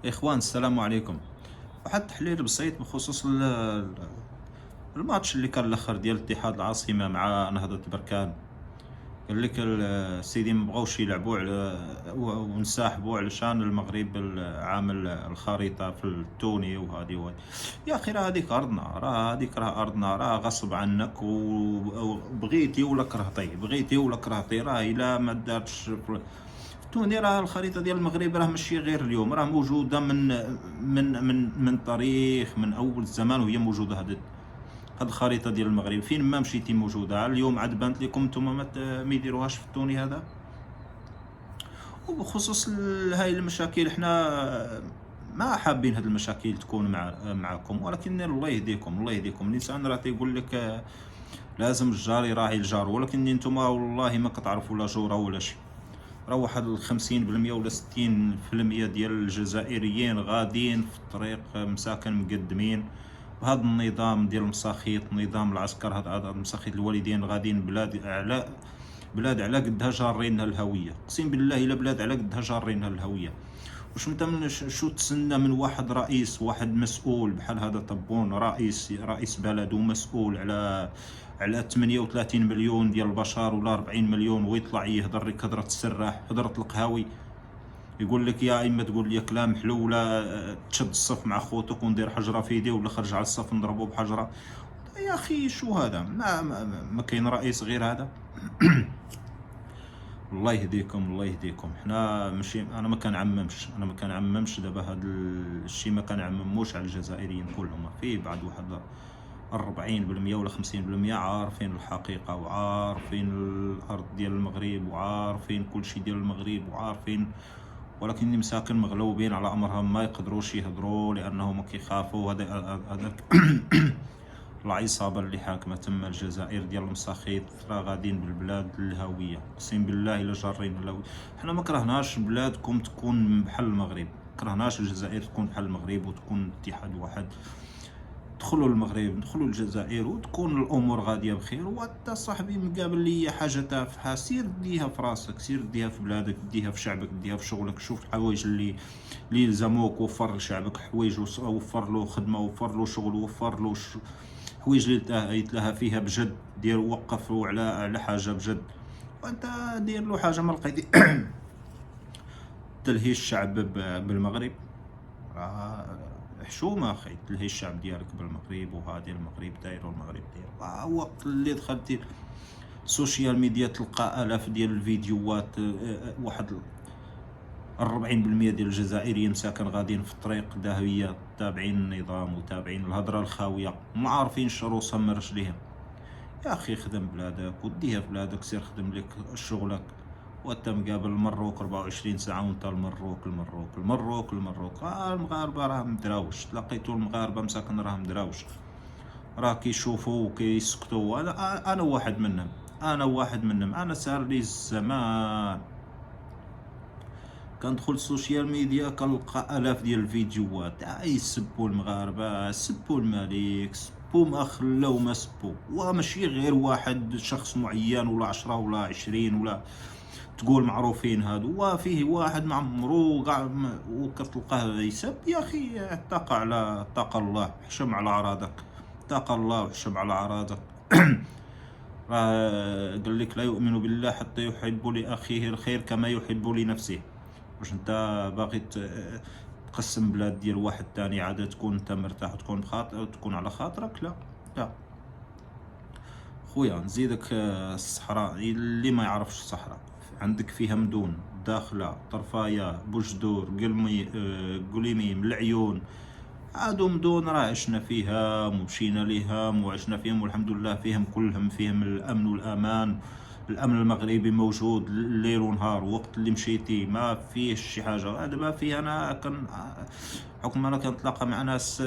إخوان السلام عليكم. واحد التحليل بسيط بخصوص الماتش اللي كان الأخر ديال الاتحاد العاصمة مع نهضة بركان. قال لك السيدي ما بغاوش يلعبوا على وانسحبوا علشان المغرب عامل الخريطة في التوني وهذه. يا أخي راه هذيك أرضنا، راه هذيك راه أرضنا، راه غصب عنك وبغيتي ولا كرهتي، بغيتي ولا كرهتي، راه إلا ما دارتش توني، راه الخريطة ديال المغرب راه ماشي غير اليوم، راه موجودة من تاريخ، من أول الزمان وهي موجودة. هاد الخريطة ديال المغرب فين ما مشيتي موجودة. اليوم عاد بانت لكم نتوما ما يديروهاش في التوني هذا. وبخصوص هاي المشاكل، حنا ما حابين هاد المشاكل تكون معكم، ولكن الله يهديكم، الله يهديكم. الانسان راه تيقول لك لازم الجار يراعي الجار، ولكن نتوما والله ما كتعرفوا لا جوره ولا شي. راه واحد 50% ولا 60% ديال الجزائريين غاديين في الطريق مساكن مقدمين بهذا النظام ديال المساخيط، نظام العسكر. هذا المساخيط الوالدين غاديين بلاد على قدها جارينها الهويه، اقسم بالله الا بلاد على قدها جارينها الهويه. واش انت من شو تسنى من واحد رئيس، واحد مسؤول بحال هذا طبون، رئيس بلد ومسؤول على 38 مليون ديال البشر ولا 40 مليون، ويطلع يهضر لك هضره السراح، هضره القهاوي، يقول لك يا اما تقول لي كلام حلو ولا تشد الصف مع خوتك وندير حجره في يدي، ولا خرج على الصف نضربه بحجره. يا اخي شو هذا؟ ما كاين رئيس غير هذا. الله يهديكم، الله يهديكم. حنا ماشي، انا ما كنعممش دابا هذا الشيء، ما كنعمموش على الجزائريين كلهم. فيه بعض واحد 40% ولا 50% عارفين الحقيقة وعارفين الأرض ديال المغرب وعارفين كل شيء ديال المغرب وعارفين، ولكن مساكن مغلوبين على أمرهم، ما يقدروش يهضروا لأنهم كيخافوا. هذاك العصابة اللي حاكمة تما الجزائر ديال المساخيط راه غاديين بالبلاد للهوية، اقسم بالله الا جارين الهوية. حنا ما كرهناش بلادكم تكون بحال المغرب، كرهناش الجزائر تكون بحال المغرب وتكون اتحاد واحد. دخلوا المغرب، دخلوا الجزائر، وتكون الامور غاديه بخير. وانت صاحبي مقابل لي حاجه تافهه، سير ديها في راسك، سير ديها في بلادك، ديها في شعبك، ديها في شغلك. شوف الحوايج اللي يلزموك، وفر لشعبك حوايج، وفر له خدمه، وفر له شغل، وفر له حوايج اللي يتلهى فيها بجد. دير وقفوا على حاجه بجد، وانت دير له حاجه ما لقيتي. تلهي الشعب بالمغرب، حشومه اخي، تلهي الشعب ديالك بالمغرب. وهذه المغرب داير والمغرب داير. وقت اللي دخلتي السوشيال ميديا تلقى الاف ديال الفيديوهات، واحد 40% ديال الجزائريين مساكن غاديين في الطريق داهية، تابعين النظام وتابعين الهضره الخاويه، ما عارفين شروسهم من رجليهم. يا اخي خدم بلادك وديها في بلادك، سير خدم لك شغلك. وانت مقابل المروك 24 ساعه وانت المروك المروك المروك المروك. المغاربه راهم مدراوش، تلاقيتو المغاربه مساكن راهم مدراوش، راه كيشوفوا وكيسكتوا. انا واحد منهم، انا سار لي الزمان كندخل السوشيال ميديا كنلقى الاف ديال الفيديوهات يسبوا المغاربه، سبوا الملك، سبوا ما خلاو ما سبوا. وماشي غير واحد شخص معين ولا 10 ولا 20 ولا تقول معروفين هادو، وفيه واحد مع عمرو كاع وكتلقاه يسب. يا اخي اتقى الله، حشم على عراضك، اتقى الله وحشم على عراضك. راه قال لك لا يؤمن بالله حتى يحب لاخيه الخير كما يحب لنفسه. واش انت باغي تقسم بلاد ديال واحد تاني عاد تكون انت مرتاح وتكون بخاطر وتكون على خاطرك؟ لا لا خويا. نزيدك الصحراء اللي ما يعرفش الصحراء، عندك فيها مدون، داخلة، طرفايا، بوجدور، قليميم، العيون. هادو مدن راه عشنا فيهم ومشينا ليهم وعشنا فيهم والحمد لله، فيهم كلهم، فيهم الامن والامان. الامن المغربي موجود ليل ونهار. وقت اللي مشيتي ما فيش شي حاجه. دابا فيه انا حكم انا كنتلاقى مع ناس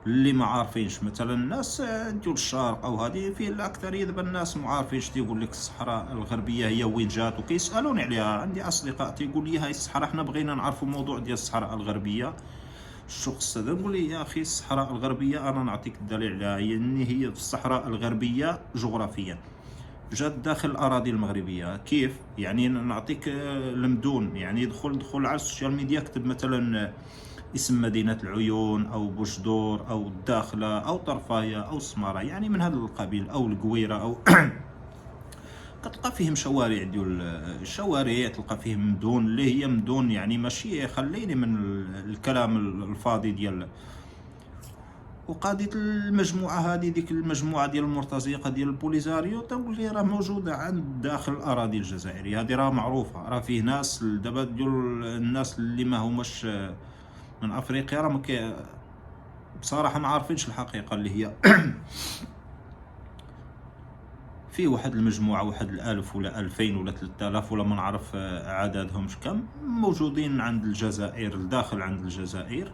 اللي ما عارفينش، مثلا الناس ديال الشرق او هذه، في الاكثريه دابا الناس ما عارفينش. تيقول لك الصحراء الغربيه هي وين جات، وكيسالوني عليها. عندي اصدقاء تيقول لي هاي الصحراء، حنا بغينا نعرفوا الموضوع ديال الصحراء الغربيه. الشخص هذا نقول لي يا اخي الصحراء الغربيه انا نعطيك الدليل عليها، يعني هي في الصحراء الغربيه جغرافيا، جات داخل الأراضي المغربية. كيف؟ يعني نعطيك المدن، يعني دخل على السوشيال ميديا، كتب مثلا اسم مدينة العيون أو بوجدور أو الداخلة أو طرفاية أو سمارة، يعني من هذا القبيل، أو القويرة أو كتلقى فيهم شوارع ديال الشوارع، تلقى فيهم مدن اللي هي مدن، يعني ماشي، خليني من الكلام الفاضي ديال. وقضية المجموعة هذه، ديك المجموعة ديال المرتزقة ديال البوليزاريو، تنقول لي راه موجودة عند داخل الأراضي الجزائرية، هذه راه معروفة، راه فيه ناس دابا ديال الناس اللي ما هماش من أفريقيا، راه بصراحة ما عارفينش الحقيقة اللي هي في واحد المجموعة، واحد 1000 ولا 2000 ولا 3000 ولا ما نعرف عددهم كم، موجودين عند الجزائر، الداخل عند الجزائر.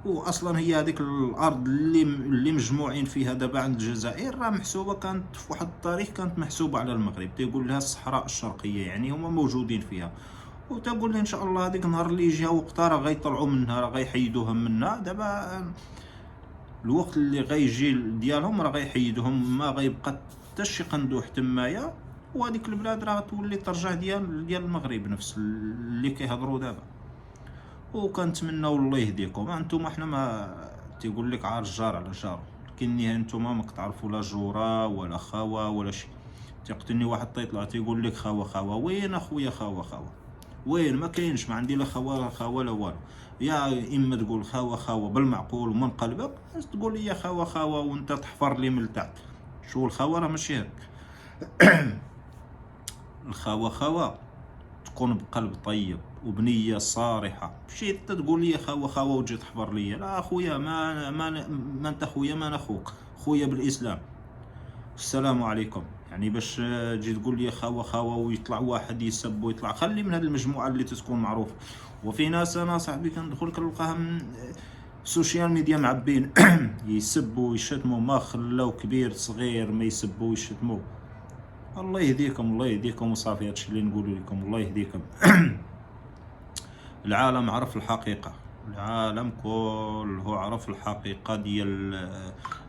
واصلا هي هذيك الارض اللي مجموعين فيها دابا عند الجزائر، راه محسوبه، كانت في واحد التاريخ كانت محسوبه على المغرب، تيقول لها الصحراء الشرقيه، يعني هما موجودين فيها. وتقول لي ان شاء الله هذيك النهار اللي يجي وقتها راه غيطلعوا منها، راه غيحيدوها منها. دابا الوقت اللي غيجي ديالهم راه غيحيدوهم، ما غيبقى حتى شي قندوح تمايا، وهذيك البلاد راه تولي ترجع ديال المغرب نفس اللي كيهضروا دابا. وكنتمناو الله يهديكم انتم. احنا ما تيقول لك عار الجار على جارو، لكن انتم ما كتعرفوا لا جوره ولا خاوه ولا شيء. تيقتلني واحد تيطلع تيقول لك خاوه خاوه، وين اخويا خاوه خاوه؟ وين؟ ما كاينش، ما عندي لا خاوه لا خاوه لا والو. يا اما تقول خاوه خاوه بالمعقول ومن قلبك، تقول لي خاوه خاوه وانت تحفر لي من تحت. شو الخاوه؟ راه ماشي هيك. الخاوه خاوه تكون بقلب طيب وبنيه صارحه، ماشي انت تقول لي خاوه خاوه وتجي تحفر لي. لا اخويا، ما انت خويا، ما انا اخوك، خويا بالاسلام. السلام عليكم. يعني باش تجي تقول لي خاوه خاوه ويطلع واحد يسب ويطلع، خلي من هذه المجموعه اللي تكون معروفه. وفي ناس انا صاحبي كندخل كنلقاهم السوشيال ميديا معبين يسبوا ويشتموا، ما خلاو كبير صغير ما يسبوا ويشتموا. الله يهديكم، الله يهديكم، وصافي هادشي اللي نقول لكم، الله يهديكم. العالم عرف الحقيقة، العالم كله عرف الحقيقة ديال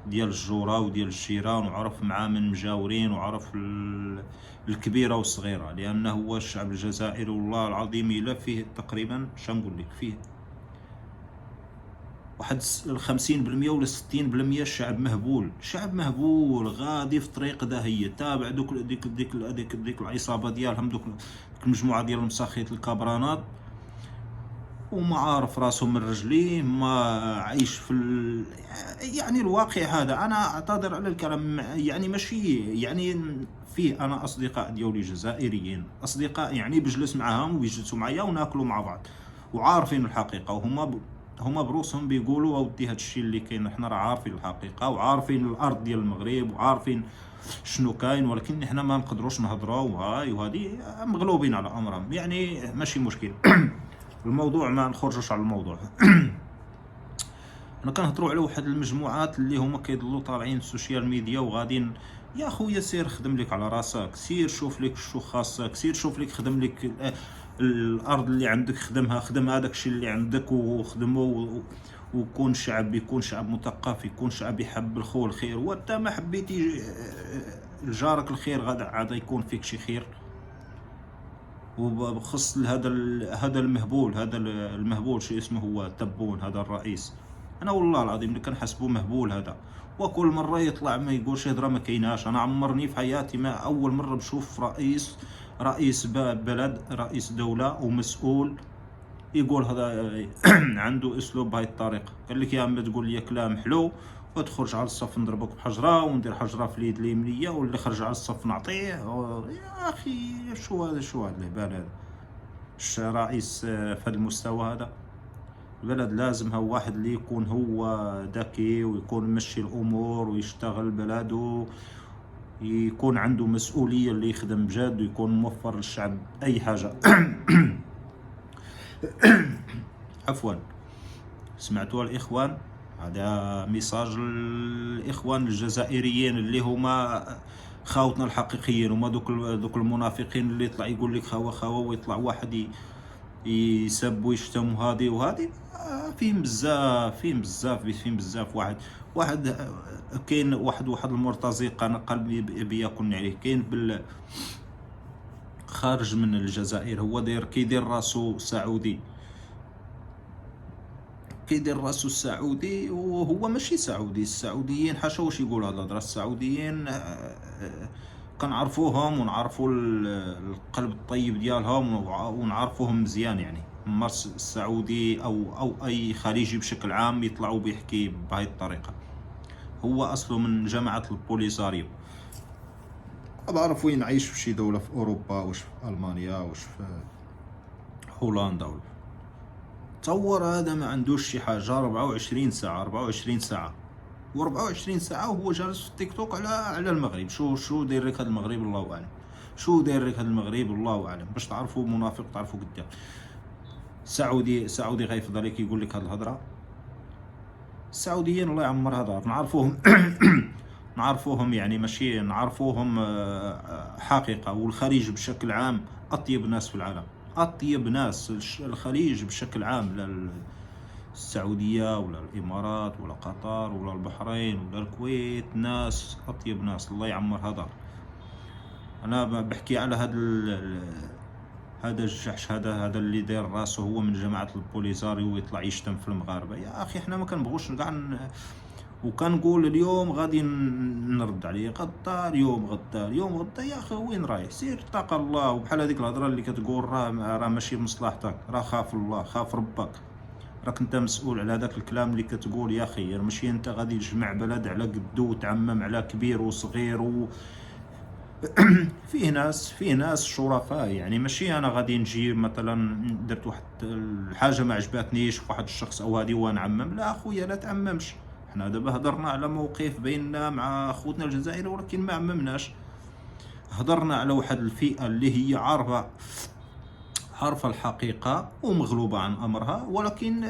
الجورة وديال الجيران، وعرف مع من مجاورين، وعرف الكبيرة والصغيرة. لأنه هو الشعب الجزائري والله العظيم إلا فيه تقريبا، شنقول لك، فيه واحد 50% ولا 60% الشعب مهبول، شعب مهبول غادي في طريق داهية، تابع ديك العصابة ديالهم، دوك المجموعة ديال المساخيط الكابرانات، وما عارف راسه من رجليه، ما عايش في يعني الواقع هذا. انا اعتذر على الكلام، يعني ماشي يعني فيه انا اصدقاء ديالي جزائريين، اصدقاء يعني بجلس معاهم ويجلسوا معايا وناكلوا مع بعض وعارفين الحقيقه، وهما بروسهم بيقولوا اودي هذا الشيء اللي كاين، احنا راه عارفين الحقيقه وعارفين الارض ديال المغرب وعارفين شنو كاين، ولكن احنا ما نقدروش نهضروا وهذه مغلوبين على امرهم، يعني ماشي مشكل. الموضوع ما نخرجوش على الموضوع. انا كنهضروا على واحد المجموعات اللي هما كيضلوا طالعين السوشيال ميديا وغادين. يا خويا سير خدم لك على راسك، سير شوف لك شو خاصك، سير شوف لك خدم لك الارض اللي عندك، خدمها، خدم هذاك الشيء اللي عندك وخدمه، وكون شعب، يكون شعب مثقف، يكون شعب يحب الخو الخير. وانت ما حبيتي لجارك الخير غدا يكون فيك شي خير. وبخص هذا المهبول شو اسمه، هو تبون، هذا الرئيس، انا والله العظيم اللي كنحسبه مهبول هذا، وكل مره يطلع ما يقولش هضره ما كايناش. انا عمرني في حياتي ما اول مره بشوف رئيس بلد، رئيس دوله ومسؤول يقول هذا عنده اسلوب بهاي الطريقه. قال لك يا اما تقول لي كلام حلو وتخرج على الصف نضربك بحجره وندير حجره في اليد اليمنيه، واللي خرج على الصف نعطيه. يا اخي شو هذا الهبال هذا؟ رئيس في هذا المستوى هذا؟ البلد لازمها واحد اللي يكون هو ذكي ويكون مشي الامور ويشتغل بلده، يكون عنده مسؤوليه، اللي يخدم بجد ويكون موفر للشعب اي حاجه. عفوا، سمعتوا الاخوان؟ هذا ميساج الاخوان الجزائريين اللي هما خاوتنا الحقيقيين، هما دوك المنافقين اللي يطلع يقول لك خاوه خاوه، ويطلع واحد يسب ويشتم هادي وهادي. فيهم بزاف واحد كاين واحد المرتزق، انا قلبي بيكون عليه، كاين خارج من الجزائر، هو كيدير راسو سعودي، وهو ماشي سعودي. السعوديين حاشا واش يقول هاد الهضره، السعوديين كنعرفوهم ونعرفوا القلب الطيب ديالهم ونعرفوهم مزيان. يعني ما السعودي او اي خليجي بشكل عام يطلعوا بيحكي بهاي الطريقه. هو اصله من جماعه البوليساريو. ما بعرف وين عايش، في شي دوله في اوروبا، واش في المانيا، واش في هولندا. تصور هذا ما عندوش شي حاجه 24 ساعه و24 ساعه وهو جالس في التيك توك على المغرب. شو داير لك هذا المغرب؟ الله اعلم. شو داير لك هذا المغرب؟ الله اعلم. باش تعرفوا منافق تعرفوا قدام. سعودي غيفضل لك يقول لك هذه الهضره. السعوديين الله يعمرها دار نعرفوهم نعرفوهم، يعني ماشي نعرفوهم حقيقه. والخليج بشكل عام اطيب ناس في العالم، اطيب ناس. الخليج بشكل عام، لا السعوديه ولا الامارات ولا قطر ولا البحرين ولا الكويت، ناس اطيب ناس الله يعمرها دار. انا بحكي على هذا الجحش، هذا اللي داير راسه هو من جماعه البوليساريو ويطلع يشتم في المغاربه. يا اخي احنا ما كنبغوش كاع وكنقول اليوم غادي نرد عليه غدا، اليوم غدا. يا اخي وين رايح؟ سير اتق الله. وبحال هذيك الهضره اللي كتقول راه ماشي بمصلحتك، راه خاف الله، خاف ربك، راك انت مسؤول على هذاك الكلام اللي كتقول. يا اخي ماشي انت غادي تجمع بلد على قدو وتعمم على كبير وصغير فيه ناس شرفاء. يعني ماشي انا غادي نجي مثلا درت واحد الحاجه ما عجباتنيش في واحد الشخص او هذه ونعمم. لا اخويا لا تعممش. حنا دابا هضرنا على موقف بيننا مع خوتنا الجزائر، ولكن ما عممناش. هضرنا على واحد الفئه اللي هي عارفه الحقيقه ومغلوبه عن امرها، ولكن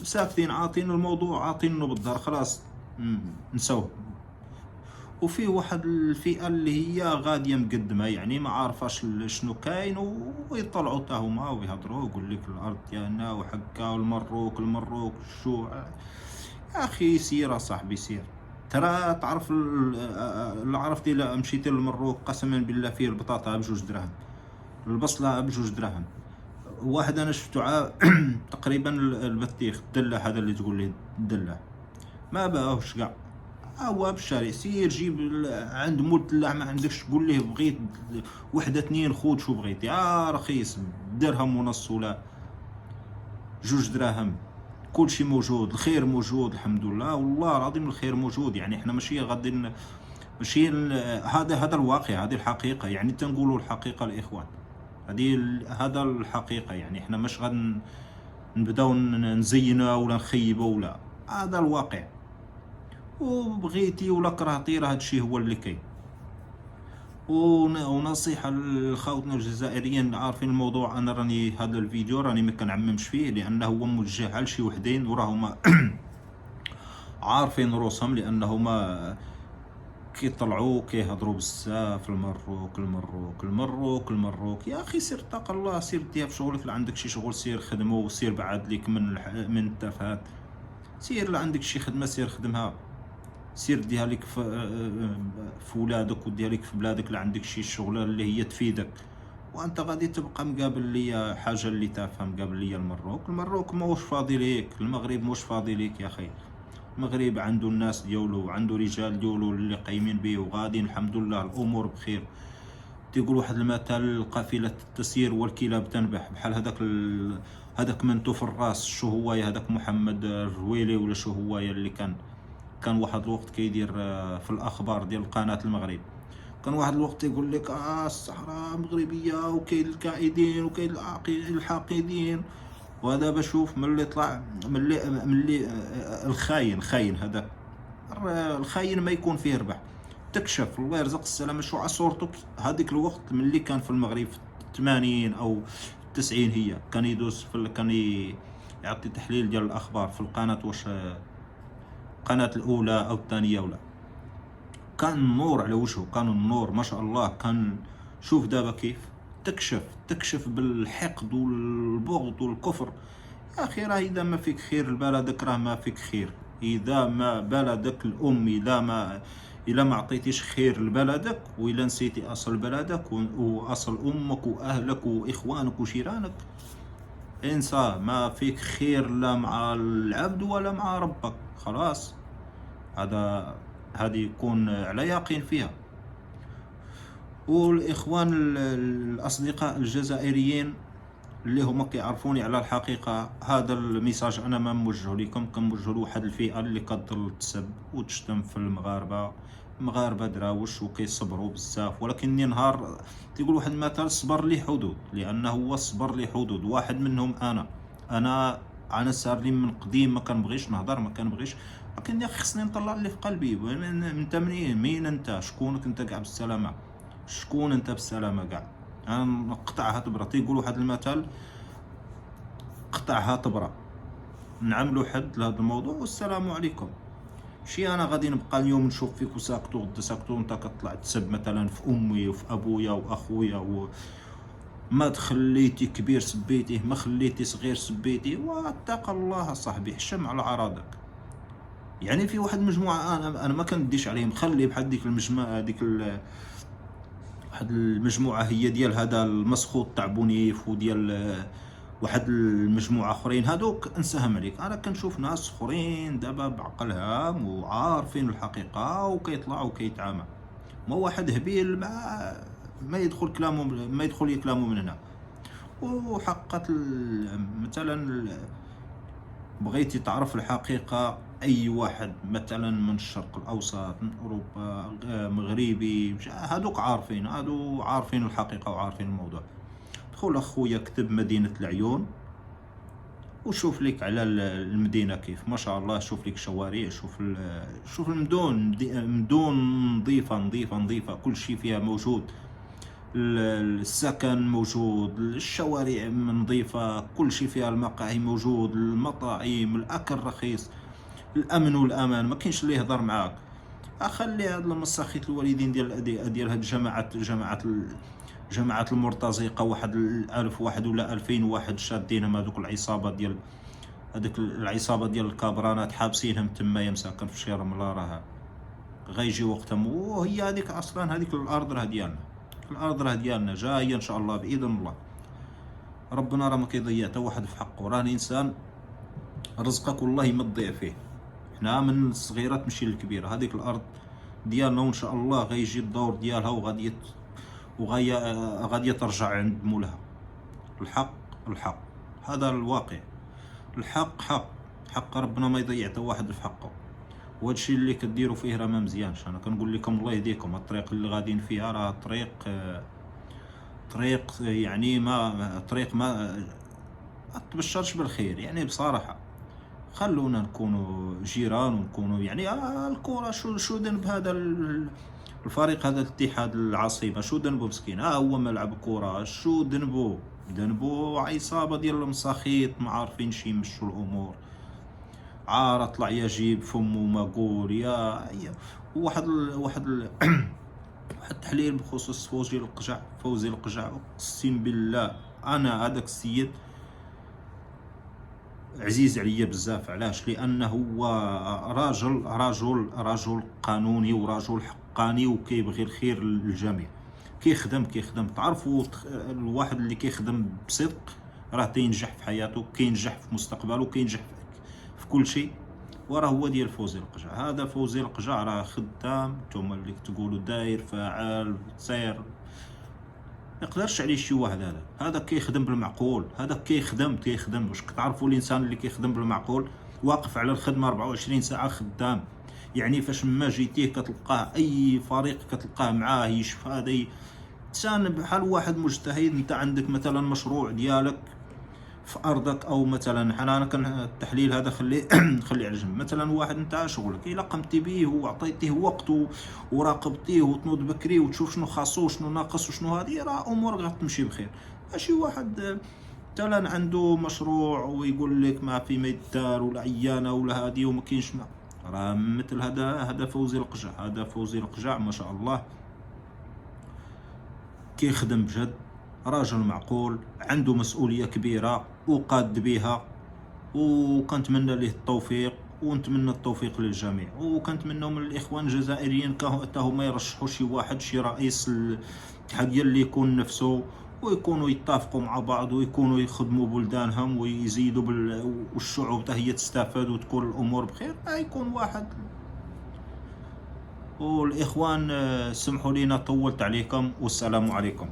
ساكتين، عاطين الموضوع عاطينه بالظهر، خلاص نسوه. وفي واحد الفئه اللي هي غاديه مقدمه، يعني ما عارفاش شنو كاين، ويطلعوا حتى هما ويهضروا يقول لك الارض ديالنا وحكا والمروك شو. يا اخي سير صاحبي سير. ترى تعرف اللي عرفتي، لا مشيتي للمروك قسما بالله فيه البطاطا ب2 دراهم، البصله ب2 دراهم. واحد انا شفتو تقريبا البطيخ الدله، هذا اللي تقول لي الدله ما باهوش كاع، هو بالشارع. سير جيب عند مول الدلاع، ما عندكش قول ليه بغيت وحده 2 خود شو بغيتي. رخيص، درهم ونص ولا 2 دراهم. كل شيء موجود، الخير موجود الحمد لله، والله العظيم الخير موجود. يعني احنا ماشي غادي ماشي هذا الواقع، هذه الحقيقه. يعني تنقولوا الحقيقه الاخوان، هذا الحقيقه. يعني احنا مش غادي نبداو نزينوا ولا نخيبوا، ولا هذا الواقع. وبغيتي ولا كرهتي راه هادشي هو اللي كاين. ونصيحه لخوتنا الجزائريين عارفين الموضوع. انا راني هذا الفيديو راني ما كنعممش فيه، لانه هو موجه على شي وحدين وراهما عارفين روسهم، لانهما كيطلعوا كيهضروا بزاف المروك. يا اخي سير اتق الله، سير ديها في شغلك. لا عندك شي شغل سير خدمه، وسير بعد ليك من التفاهات. سير لا عندك شي خدمه سير خدمها، سير ديها لك في ولادك وديها لك في بلادك. لا عندك شي شغله اللي هي تفيدك، وانت غادي تبقى مقابل ليا حاجه اللي تافهه، مقابل ليا المروك ماهوش فاضي ليك، المغرب ماهوش فاضي ليك يا اخي. المغرب عنده الناس ديالو وعنده رجال ديالو اللي قايمين به وغاديين الحمد لله، الامور بخير. تيقول واحد المثل قافله التسيير والكلاب تنبح. بحال هذاك منتو في الراس، شو هو هذاك محمد الرويلي ولا شو هو اللي كان واحد الوقت كيدير في الاخبار ديال قناه المغرب. كان واحد الوقت يقول لك الصحراء مغربيه وكاين الكائدين وكاين الحاقدين. وهذا بشوف ملي طلع ملي الخاين هذا الخاين ما يكون فيه ربح. تكشف الله يرزق السلامه شو على صورته هذيك الوقت ملي كان في المغرب في 80 او 90. هي كان يدوس كان يعطي تحليل ديال الاخبار في القناه، واش القناه الاولى او الثانيه ولا. كان النور على وجهه، كان النور ما شاء الله. كان شوف دابا كيف تكشف بالحقد والبغض والكفر. يا اخي راه اذا ما فيك خير لبلدك راه ما فيك خير. اذا ما بلدك الام، اذا ما عطيتيش خير لبلدك، واذا نسيتي اصل بلدك واصل امك واهلك واخوانك وجيرانك، انسى، ما فيك خير لا مع العبد ولا مع ربك. خلاص، هذه يكون على يقين فيها. والاخوان الاصدقاء الجزائريين اللي هما كيعرفوني على الحقيقه، هذا الميساج انا ما موجهه لكم، كنوجهه لواحد الفئه اللي كتضل تسب وتشتم في المغاربه دراوش وكيصبروا بزاف. ولكن نهار تيقول واحد المثل، صبر لي حدود، لانه هو صبر لي حدود. واحد منهم انا صار لي من قديم ما كنبغيش نهضر، ما كنبغيش، لكن يا اخي خصني نطلع اللي في قلبي. انت مين انت؟ شكونك انت كاع بالسلامه؟ شكون انت بالسلامه كاع؟ انا نقطعها تبرا. تيقول واحد المثل، قطعها تبرا. نعملوا حد لهذا الموضوع والسلام عليكم. شي انا غادي نبقى اليوم نشوف فيك وساكتو غدا ساكتو، انت كطلع تسب مثلا في امي وفي ابويا واخويا، ما تخليتي كبير سبيتيه، ما خليتي صغير سبيتيه، واتق الله صاحبي، حشم على عراضك. يعني في واحد المجموعه انا ما كنديش عليهم، خلي بحال ديك المجموعه، واحد المجموعه هي ديال هذا المسخوط تاع بونيف، وديال واحد المجموعه اخرين، هذوك انساهم عليك. انا كنشوف ناس اخرين دابا بعقلهم وعارفين الحقيقه وكيطلعوا وكيتعامل. ما واحد هبيل ما يدخل كلامه، ما يدخل كلامه من هنا. وحقت مثلا بغيتي تعرف الحقيقه، اي واحد مثلا من الشرق الاوسط، من اوروبا، مغربي، هذوك عارفين الحقيقه وعارفين الموضوع. دخل اخويا كتب مدينه العيون وشوف لك على المدينه كيف ما شاء الله. شوف لك شوارع، شوف المدن نظيفه، كل شيء فيها موجود، السكن موجود، الشوارع نظيفه، كل شيء فيها، المقاهي موجود، المطاعم، الاكل رخيص، الامن والامان، ما كاينش اللي يهضر معاك. اخلي هاد المساخيط الوالدين ديال هاد جماعات المرتزقه، واحد 1000 واحد ولا 2000 واحد شادينهم، هذوك العصابه ديال الكابرانات، حابسينهم تما يا مساكن في شي رمله. راه غيجي وقتهم، وهي هذيك اصلا هذيك الارض راه ديالنا، جايه ان شاء الله باذن الله. ربنا راه ما كيضيع حتى واحد في حقه. راه الانسان رزقك والله ما تضيع فيه. حنا من الصغيره تمشي للكبيره، هذيك الارض ديالنا، وان شاء الله غيجي الدور ديالها وغادي ترجع عند مولاها. الحق هذا الواقع. الحق حق ربنا ما يضيع حتى واحد في حقه. وهادشي اللي كديروا فيه راه ما مزيانش. انا كنقول لكم الله يهديكم. الطريق اللي غاديين فيها راه طريق يعني ما تبشرش بالخير، يعني بصراحه. خلونا نكونوا جيران ونكونوا يعني الكره شو ذنب هذا الفريق، هذا الاتحاد العاصمه، شو ذنبه مسكين؟ هو ملعب كره، شو ذنبه عصابه ديال المساخيط ما عارفين شي يمشوا الامور. عار طلع يجيب فمه ما قول يا واحد التحليل بخصوص فوزي القجع. اقسم بالله انا هذاك السيد عزيز عليا بزاف. علاش؟ لانه هو رجل قانوني ورجل حقاني وكيبغي الخير للجميع. كيخدم تعرفوا الواحد اللي كيخدم بصدق راه تينجح في حياته، كينجح في مستقبله، كينجح في كل شيء. وراه هو ديال فوزي القجع. هذا فوزي القجع راه خدام، نتوما اللي تقولوا داير فعال سير، يقدرش عليه شي واحد. هذا كيخدم بالمعقول. هذا كيخدم واش كتعرفوا الانسان اللي كيخدم بالمعقول واقف على الخدمه 24 ساعه خدام. يعني فاش ما جيتيه كتلقاه اي فريق كتلقاه معاه يشفى. هذا انسان بحال واحد مجتهد. انت عندك مثلا مشروع ديالك في ارضك، او مثلا انا كان التحليل هذا خلي على جنب. مثلا واحد نتاع شغلك الا قمتي به وعطيتيه وقت وراقبتيه وتنوض بكري وتشوف شنو خاصو وشنو ناقص وشنو هذه، راه امور غتمشي بخير. ماشي واحد مثلا عنده مشروع ويقول لك ما في ميدار ولا عيانه ولا هذه وما كاينش ما. راه مثل هذا فوزي القجع ما شاء الله كيخدم بجد راجل معقول عنده مسؤولية كبيرة وقاد بها، وكنتمنى ليه التوفيق، ونتمنى التوفيق للجميع، وكنتمنى من الاخوان الجزائريين حتى هما يرشحوا شي واحد، شي رئيس الاتحادية اللي يكون نفسه، ويكونوا يتفقوا مع بعض، ويكونوا يخدموا بلدانهم ويزيدوا والشعوب حتى هي تستفاد وتكون الامور بخير. ما يكون واحد. والاخوان سمحوا لينا طولت عليكم، والسلام عليكم.